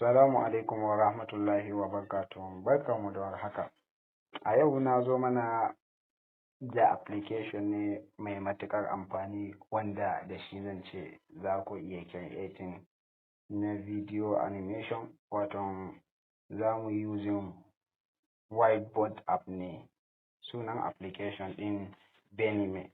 Assalamu alaikum wa rahmatullahi wa barakatuh. Barkanmu da warhaka. A yau na zo mana da application ne mai matuƙar amfani wanda da shi zan ce za ku iya creating na video animation, wato za mu using whiteboard app ne. Sunan application ɗin Benime.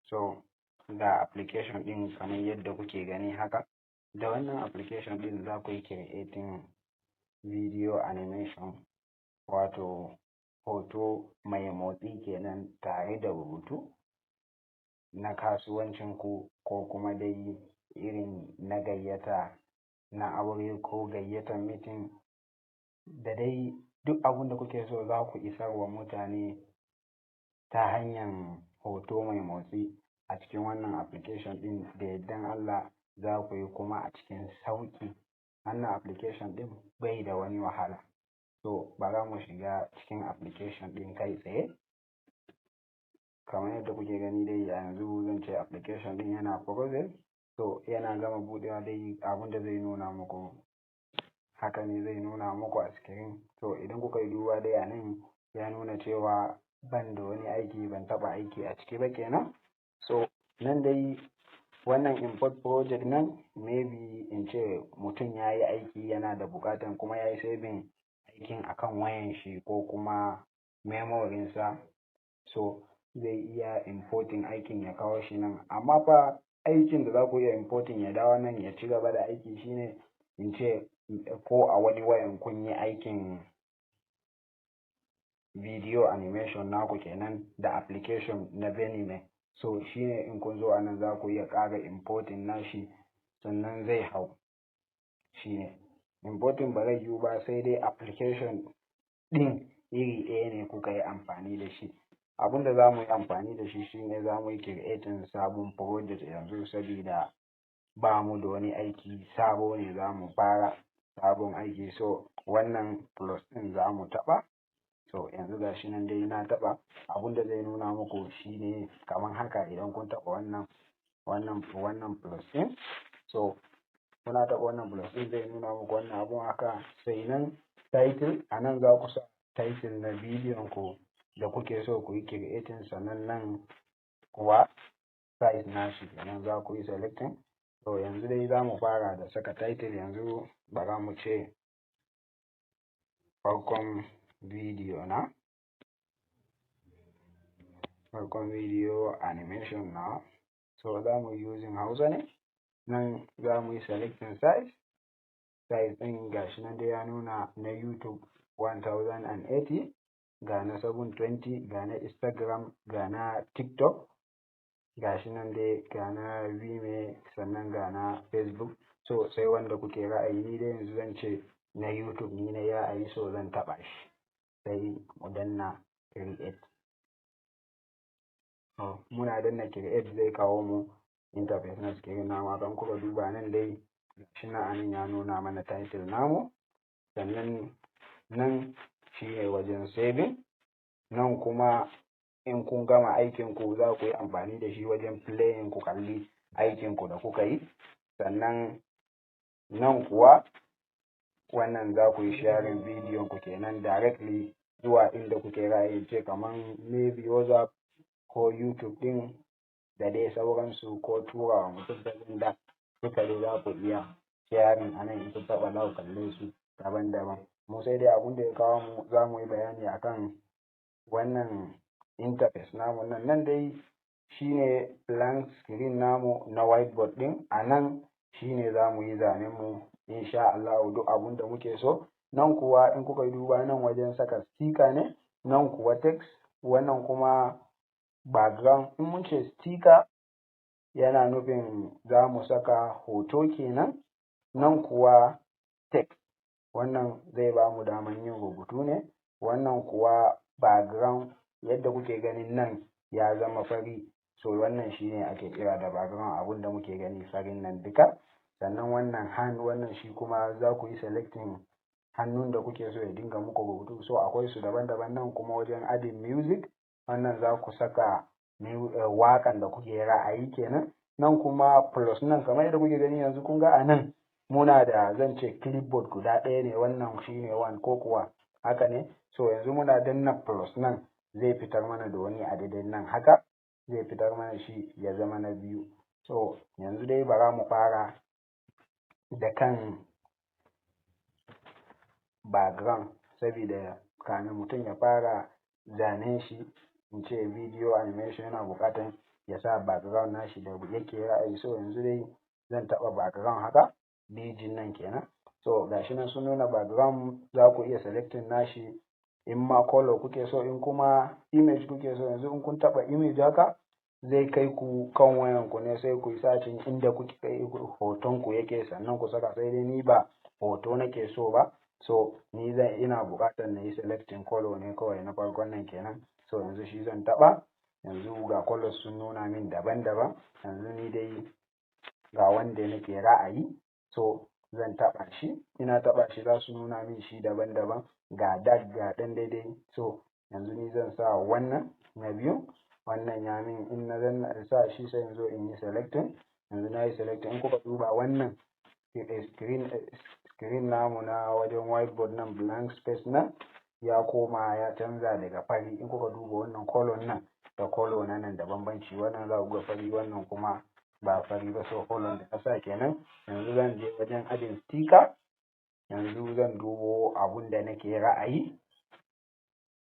So ga application ɗin kamar yadda kuke gani haka. Da wannan application ɗin za ku yi creating video animation, wato hoto mai motsi kenan tare da rubutu na kasuwancinku ko kuma dai irin na gayyata na aure ko gayyatar meeting da dai duk abin da kuke so za ku isar wa mutane ta hanyar hoto mai motsi a cikin wannan application ɗin da yardan Allah za ku yi kuma a cikin sauƙi. Wannan application ɗin bai da wani wahala. So bara mu shiga cikin application ɗin kai tsaye. Kamar yadda kuke gani dai yanzu zan ce application ɗin yana process. So yana gama buɗewa dai abin da zai nuna muku haka ne zai nuna muku a screen. So idan kuka yi duba dai a nan ya nuna cewa ban da wani aiki, ban taɓa aiki a ciki ba kenan. So nan dai wannan import project nan maybe in ce mutum ya yi aiki yana da buƙatan kuma ya yi saving aikin akan wayan shi ko kuma memorinsa, so zai iya importing aikin ya kawo shi nan. Amma fa aikin da za ku iya importing ya dawo nan ya ci gaba da aiki shine in ce ko a wani wayan kun yi aikin video animation naku kenan da application na Benime. So shine in kun zo a nan za ku iya ƙara importing nashi sannan zai hau. Shine importing ba zai yiwu ba sai dai application ɗin iri ɗaya ne kuka yi amfani da shi. Abin da za mu yi amfani da shi shine za mu yi creating sabon project yanzu saboda ba mu da wani aiki sabo ne, za mu fara sabon aiki. So wannan plus ɗin za mu taɓa. So yanzu ga shi nan dai na taɓa. Abin da zai nuna muku shine kamar haka idan kun taɓa wannan plus ɗin. So kuna taɓa wannan plus ɗin zai nuna muku wannan abun haka. Sai nan title, a nan za ku sa title na bidiyon ku da kuke so ku yi creating, sannan nan kuwa size nashi kenan za ku yi selecting. So yanzu dai za mu fara da saka title. Yanzu bara mu ce farkon video animation na. So za mu yi using Hausa ne. Nan za mu yi selecting size ɗin gashi nan dai ya nuna na YouTube 1080, ga na 720, ga na Instagram, ga na TikTok, gashi nan dai ga na Vimeo, sannan ga na Facebook. So sai wanda kuke ra'ayi. Ni dai yanzu zan ce na YouTube ni na ra'ayi, so zan taɓa shi sai mu danna create. Muna danna create zai kawo mu interface na screen namu. Kan kuka duba nan dai shi na anan ya nuna mana title namu, sannan nan shi ne wajen saving. Nan kuma in kun gama aikin ku za ku yi amfani da shi wajen playing, ku kalli aikin ku da kuka yi. Sannan nan kuwa wannan za ku yi sharing bidiyon ku kenan directly zuwa inda kuke ra'ayi, ce kaman maybe WhatsApp ko YouTube ɗin da dai sauransu, ko tura wa mutum da duka dai za ku iya sharing a nan in kun taɓa za ku kalle su daban-daban. Mu sai dai abin da ya kawo mu za mu yi bayani akan wannan interface namu. Nan dai shine blank screen namu na whiteboard ɗin. A nan shine za mu yi zanen mu insha Allah duk abin da muke so. Nan kuwa in kuka yi duba nan wajen saka sticker ne, nan kuwa text, wannan kuma background. In mun ce sticker yana nufin za mu saka hoto kenan. Nan kuwa text, wannan zai ba mu daman yin rubutu ne. Wannan kuwa background, yadda kuke ganin nan ya zama fari, so wannan shine ake kira da background, abin da muke gani farin nan duka. Sannan wannan hand, wannan shi kuma za ku yi selecting hannun da kuke so ya dinga muku rubutu. So akwai su daban-daban. Nan kuma wajen adding music, wannan za ku saka waƙan da kuke ra'ayi kenan. Nan kuma plus nan kamar yadda kuke gani yanzu kun ga a nan muna da zan ce clipboard guda ɗaya ne, wannan shine 1 ko kuwa haka ne. So yanzu muna danna plus nan zai fitar mana da wani adadin nan haka, zai fitar mana shi ya zama na 2. So yanzu dai bara mu fara da kan background, saboda kamin mutum ya fara zanen shi in ce video animation yana buƙatan ya sa background nashi da yake ra'ayi. So yanzu dai zan taɓa background haka, bijin nan kenan. So gashi nan sun nuna background, za ku iya selecting nashi in ma color kuke so, in kuma image kuke so. Yanzu in kun taɓa image haka zai kai ku kan wayan ku ne, sai ku yi searching inda kuke kai hoton ku yake sannan ku saka. Sai dai ni ba hoto nake so ba, so ni ina buƙatar na yi selecting color ne kawai na farkon nan kenan. So yanzu shi zan taɓa. Yanzu ga colors sun nuna min daban-daban. Yanzu ni dai ga wanda nake ra'ayi, so zan taɓa shi. Ina taɓa shi za su nuna min shi daban-daban, ga dark ga ɗan daidai. So yanzu ni zan sa wannan na biyu, wannan ya min. In na zan sa shi sai in zo in yi selecting. Yanzu na yi selecting. In kuka duba wannan screen namu na wajen whiteboard nan, blank space nan ya koma ya canza daga fari. In kuka duba wannan color nan da color na nan da bambanci, wannan za ku ga fari, wannan kuma ba fari ba. So color da kasa kenan. Yanzu zan je wajen adin sticker. Yanzu zan dubo abun da nake ra'ayi.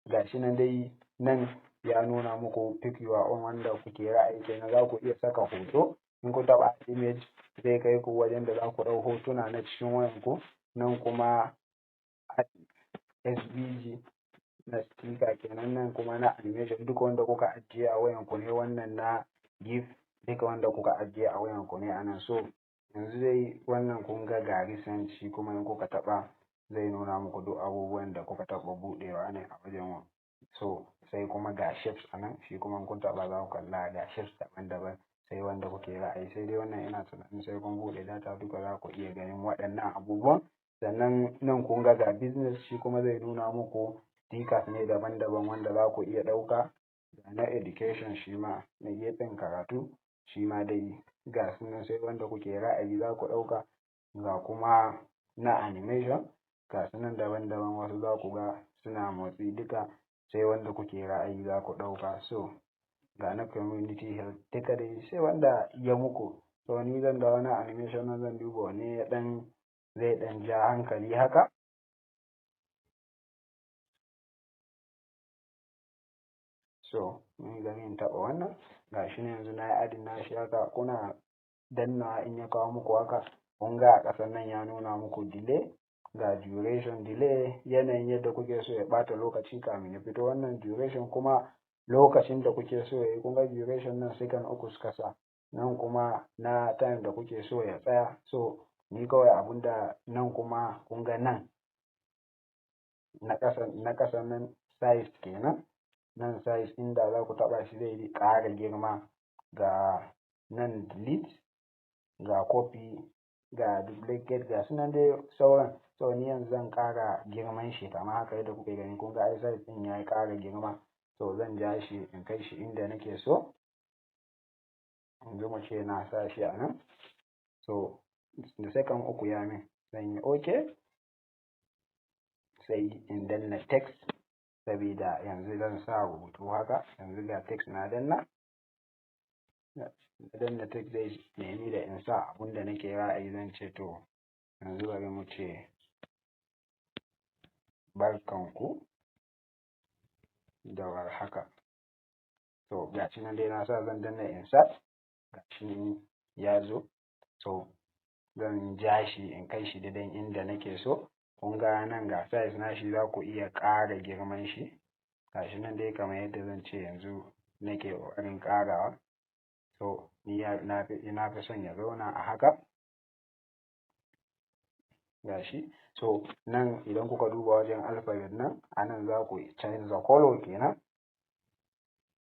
Gashi nan dai nan ya nuna muku pick your own, wanda kuke ra'ayi kenan. Za ku iya saka hoto. In ku taɓa image zai kai ku wajen da za ku ɗau hotuna na cikin wayan ku. Nan kuma SVG na sticker kenan, nan kuma na animation. Duka wanda kuka ajiye a wayan ku ne. Wannan na GIF, duka wanda kuka ajiye a wayan ku ne anan. So yanzu dai wannan kun ga recent, shi kuma in kuka taɓa zai nuna muku duk abubuwan da kuka taɓa buɗewa ne a wajen. So sai kuma ga shapes anan, shi kuma in kun taɓa za ku kalla ga shapes daban-daban, sai wanda kuke ra'ayi. Sai dai wannan ina tunanin sai kun buɗe data duka za ku iya ganin waɗannan abubuwan. Sannan nan kun ga business, shi kuma zai nuna muku stickers ne daban-daban wanda za ku iya ɗauka. Na education shi ma na gefen karatu, shi ma dai ga sunan, sai wanda kuke ra'ayi za ku ɗauka. Ga kuma na animation ga sunan daban-daban, wasu za ku ga suna motsi duka, sai wanda kuke ra'ayi za ku ɗauka. So ga na community health duka dai sai wanda ya muku. So ni zan da wani animation nan zan duba wani ya zai ɗan ja hankali haka. So ni zan in taɓa wannan. Gashi ne yanzu na yi adin nashi haka. Kuna danna in ya kawo muku haka, kun ga a ƙasan nan ya nuna muku delay. Ga duration, delay yanayin yadda kuke so ya ɓata lokaci kamin ya fito. Wannan duration kuma lokacin da kuke so ya yi. Kun ga duration nan second 3 suka sa. Nan kuma na time da kuke so ya tsaya. So ni kawai abunda nan kuma kun ga nan na ƙasan nan size kenan. Nan size inda za ku taɓa shi zai ƙara girma. Ga nan delete, ga copy, ga duplicate, ga sunan dai sauran. So ni yanzu zan ƙara girman shi kamar haka yadda kuke gani. Kun ga size ɗin ya ƙara girma. So zan ja shi in kai shi inda nake so. Yanzu mu ce na sa shi a nan. So da second 3 ya min, zan yi OK. Sai in danna text, sabida yanzu zan sa rubutu haka. Yanzu ga text na danna. Danna text zai nemi da in sa abun da nake ra'ayi. Zan ce to yanzu bari mu ce barkanku da warhaka. So gashi nan dai na sa, zan danna insert. Gashi ya zo. So zan ja shi in kai shi daidai inda nake so. Kun ga nan ga size nashi, za ku iya ƙara girman shi. Gashi nan dai kamar yadda zan ce yanzu nake ƙoƙarin ƙarawa. So ni na fi son ya zauna a haka. Gashi. So nan idan kuka duba wajen alphabet nan, a nan za ku canza color kenan.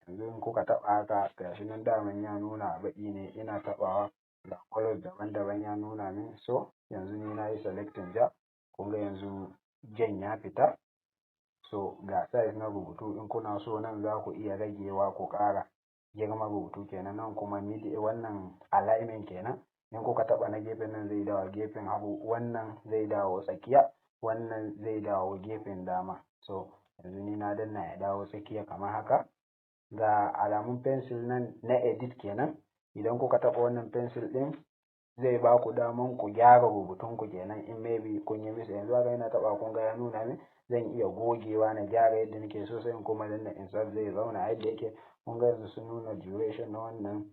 Yanzu in kuka taɓa haka, gashi nan daman ya nuna baƙi ne. Ina taɓawa ga colors daban-daban ya nuna min. So yanzu ni na yi selecting ja. Kun ga yanzu jan ya fita. So ga size na rubutu, in kuna so nan za ku iya ragewa ku ƙara girman rubutu kenan. Nan kuma wannan alignment kenan. in kuka taɓa na gefen nan zai dawo gefen hagu, wannan zai dawo tsakiya, wannan zai dawo gefen dama. So yanzu ni na danna ya dawo tsakiya kamar haka. Ga alamun pencil nan na edit kenan. Idan kuka taɓa wannan pencil ɗin zai ba ku daman ku gyara rubutun ku kenan in maybe kun yi misa. Yanzu haka yana taɓa kun ga ya nuna min zan iya gogewa na gyara yadda nake so, sai in kuma danna insert zai zauna yadda yake. Kun ga yanzu sun nuna duration na wannan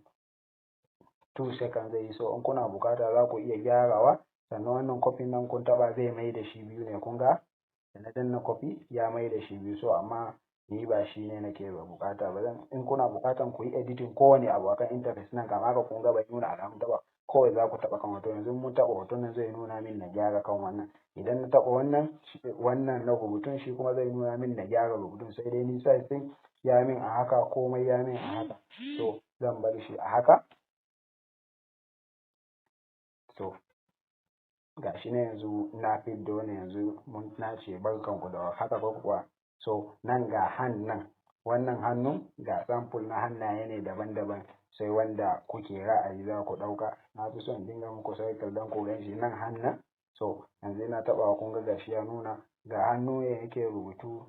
2 seconds zai yi. So in kuna bukata za ku iya gyarawa. Sannan wannan copy nan kun taɓa zai mai da shi biyu ne, kun ga da na danna copy ya mai da shi biyu. So amma ni ba shi ne nake ba bukata ba. In kuna bukatan ku yi editing kowane abu akan interface nan kamar haka, kun ga bai nuna alamun taɓa, kawai za ku taɓa kan hoto. Yanzu mun taɓa hoton nan zai nuna min na gyara kan wannan. Idan na taɓa wannan na rubutun shi kuma zai nuna min na gyara rubutun. Sai dai ni size ɗin ya min a haka, komai ya min a haka, so zan bar shi a haka. So gashi ne yanzu na fidda wani, yanzu mun nace barkanku da haka ko kuwa. So nan ga nan, wannan hannun ga sample na hannaye ne daban-daban, sai wanda kuke ra'ayi za ku ɗauka. Na fi son dinga muku cycle don ku gan shi nan hannun. So yanzu na taɓa kun ga gashi ya nuna ga hannu ne yake rubutu,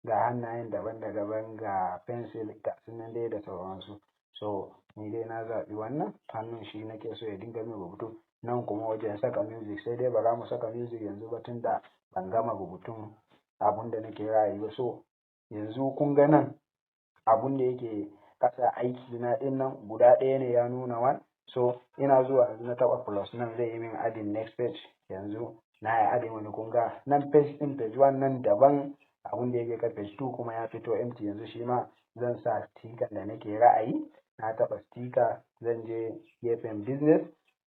ga hannayen daban-daban, ga pencil ga sunan dai da sauransu. So ni dai na zaɓi wannan hannun, shi nake so ya dinga min rubutu. Nan kuma wajen saka music, sai dai ba za mu saka music yanzu ba tunda ban gama rubutun abun da nake ra'ayi ba. So yanzu kun ga nan abun da yake ƙasa aiki na ɗin nan guda ɗaya ne ya nuna 1. So ina zuwa yanzu na taɓa plus nan zai yi min adding next page. Yanzu na yi adding wani, kun ga nan page ɗin page 1 nan daban, abun da yake kan page 2 kuma ya fito empty. Yanzu shi ma zan sa sticker da nake ra'ayi. Na taɓa sticker, zan je gefen business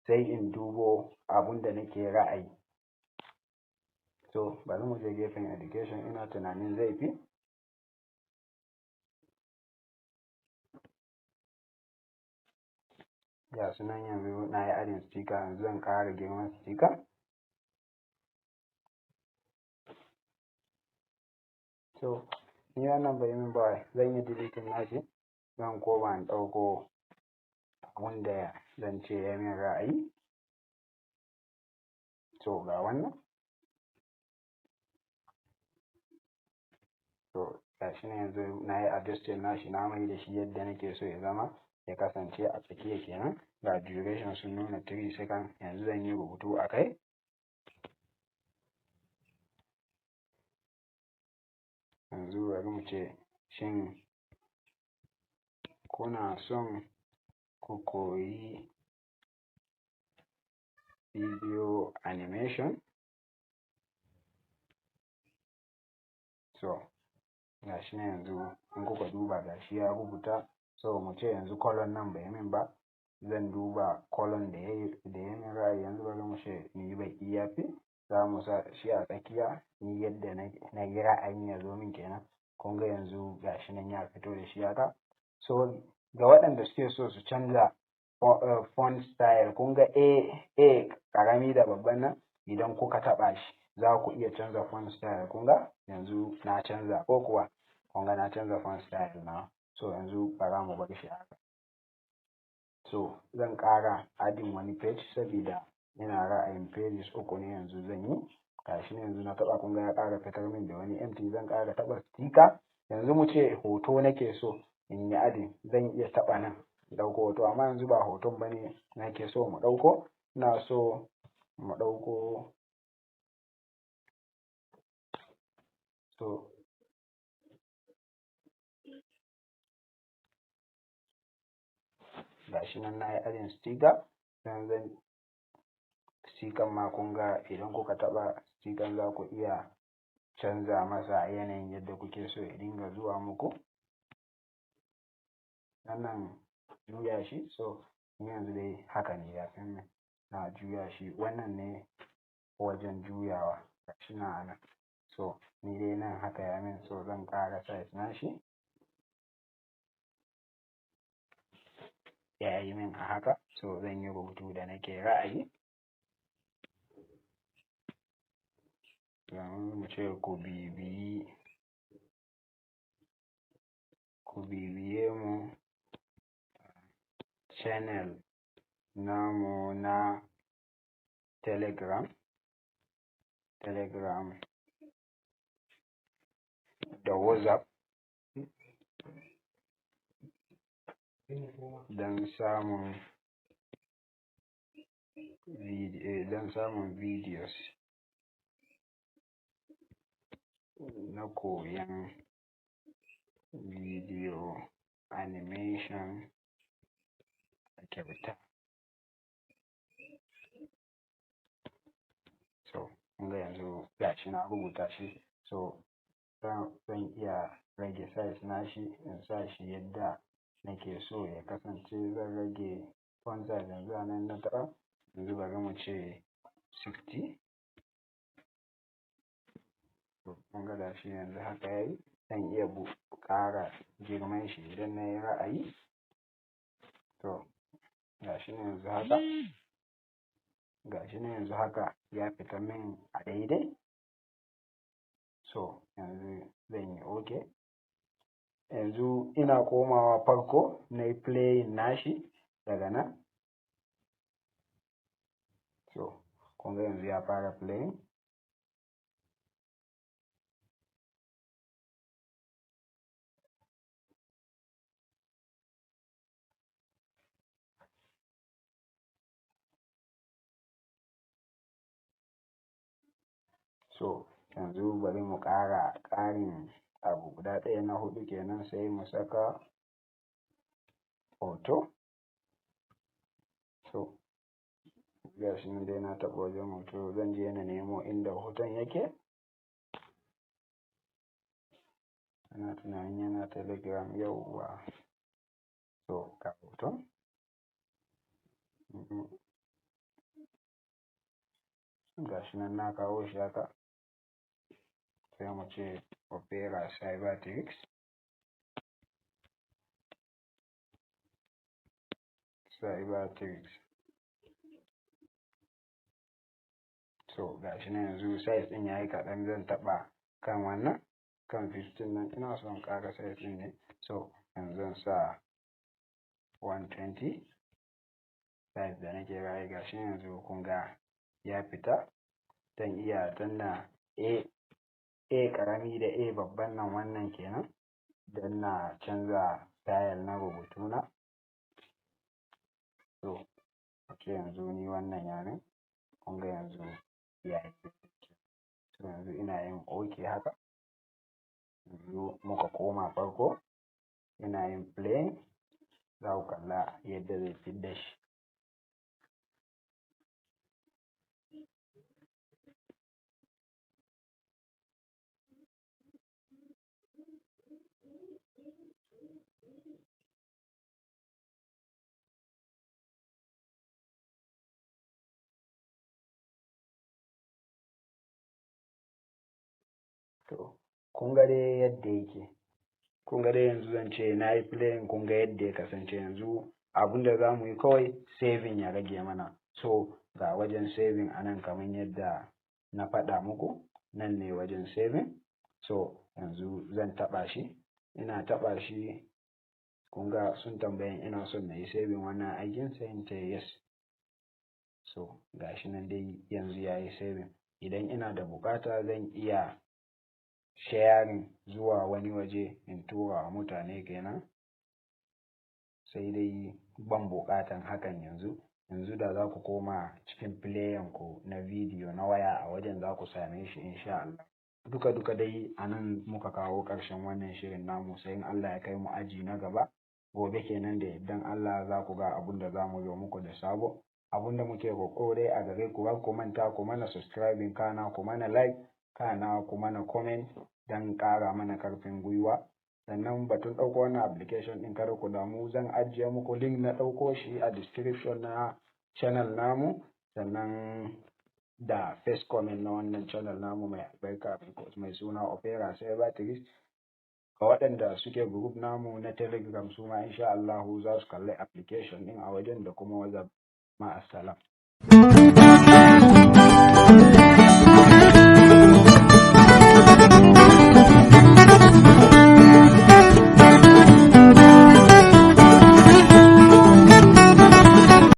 sai in dubo abun da nake ra'ayi. So bari mu je gefen education, ina tunanin zai fi. Ga sunan yanzu na yi adding sticker, yanzu zan ƙara girman sticker. So ni wannan bai min ba, zan yi deleting nashi, zan koma in ɗauko abun da zan ce ya min ra'ayi. So ga wannan. So gashi ne yanzu na yi adjusting nashi, na mai da shi yadda nake so ya zama, ya kasance a tsakiya kenan. Ga duration sun nuna 3 seconds. Yanzu zan yi rubutu a kai. Yanzu bari mu ce, shin kuna son ku koyi video animation? So gashi ne yanzu in kuka duba gashi ya rubuta. So mu ce yanzu colon nan bai min ba, zan duba colon da ya min ra'ayi. Yanzu bari mu ce ni baki ya fi, za mu sa shi a tsakiya. Ni yadda na yi ra'ayin ya zo min kenan. Kun ga yanzu gashi nan ya fito da shi haka. So ga waɗanda suke so su canza font style, kun ga A ƙarami da babban nan, idan kuka taɓa shi za ku iya canza font style. Kun ga yanzu na canza, ko kuwa kun ga na canza font style na. So yanzu bara mu bar shi haka. So zan ƙara adding wani page saboda ina ra'ayin pages 3 ne yanzu zan yi. Gashi ne yanzu na taɓa, kun ga ya ƙara fitar min da wani empty. Zan ƙara taɓa sticker. Yanzu mu ce hoto nake so in yi adding, zan iya taɓa nan ɗauko hoto, amma yanzu ba hoton bane nake so mu ɗauko. Ina so mu ɗauko, so gashi nan na yi adding sticker. Zan sticker ma kun ga idan kuka taɓa sticker za ku iya canza masa yanayin yadda kuke so ya dinga zuwa muku. Wannan juya shi, so ni yanzu dai haka ne ya fi min, na juya shi. Wannan ne wajen juyawa, gashi nan a nan. So ni dai nan haka ya min, so zan ƙara size nashi. Ya yi min a haka. So zan yi rubutu da nake ra'ayi. Yanzu mu ce ku bibiye mu channel namu na telegram da WhatsApp don samun videos na koyan video animation a kyauta. So kun ga yanzu gashi na rubuta shi, so zan iya rage size nashi in sa shi yadda nake so ya kasance. Zan rage font size yanzu a nan na taɓa, yanzu bari mu ce 60. to kun ga gashi yanzu haka yayi. Zan iya ƙara girman shi idan na yi ra'ayi. To gashi nan yanzu haka ya fita min a daidai. So yanzu zan yi OK. Yanzu ina komawa farko na yi playing nashi daga nan. So kun ga yanzu ya fara playing. So yanzu bari mu ƙarin abu guda ɗaya na huɗu kenan, sai mu saka hoto. So gashi nan dai na taɓa wajen hoto, zan je na nemo inda hoton yake. Ana tunanin yana telegram, yauwa. So ga hoton. Gashi nan na kawo shi haka. Sai mu ce Opera Cybertrix. So gashi nan yanzu size ɗin yayi kaɗan, zan taɓa kan wannan kan 15 nan, ina son ƙara size ɗin ne. So yanzu zan sa 120 size da nake raye. Gashi yanzu kun ga ya fita. Zan iya danna A ƙarami da A babban nan, wannan kenan, don na canza style na rubutuna. So yanzu ni wannan yaren kun ga yanzu ya yi. So yanzu ina yin OK haka. Yanzu muka koma farko, ina yin play, za ku kalla yadda zai fidda shi. To kun ga dai yadda yake. Kun ga dai yanzu zan ce na yi playing, kun ga yadda ya kasance. Yanzu abin da za mu yi kawai saving ya rage mana. So ga wajen saving a nan kamar yadda na faɗa muku, nan ne wajen saving. So yanzu zan taɓa shi. Ina taɓa shi, kun ga sun tambayin ina son na yi saving wannan aikin, sai in ce yes. So gashi nan dai yanzu ya yi saving. Idan ina da buƙata zan iya sharing zuwa wani waje in tura wa mutane kenan, sai dai ban buƙatan hakan yanzu da za ku koma cikin player ku na video na waya, a wajen za ku same shi insha Allah. Duka dai a nan muka kawo ƙarshen wannan shirin namu, sai in Allah ya kai mu aji na gaba gobe kenan, da yardan Allah za ku ga abun da za mu yi muku da sabo. Abun da muke roƙo dai a gare ku, kar ku manta ku mana subscribing, kana ku mana like, kana ku mana comment don ƙara mana ƙarfin gwiwa. Sannan batun ɗauko wannan application ɗin, kada ku damu, zan ajiye muku link na ɗauko shi a description na channel namu, sannan da first comment na wannan channel namu mai albarka mai suna Opera Cybertrix. Ga waɗanda suke group namu na Telegram, su ma insha Allah za su kalli application ɗin a wajen, da kuma WhatsApp. Ma'assalam.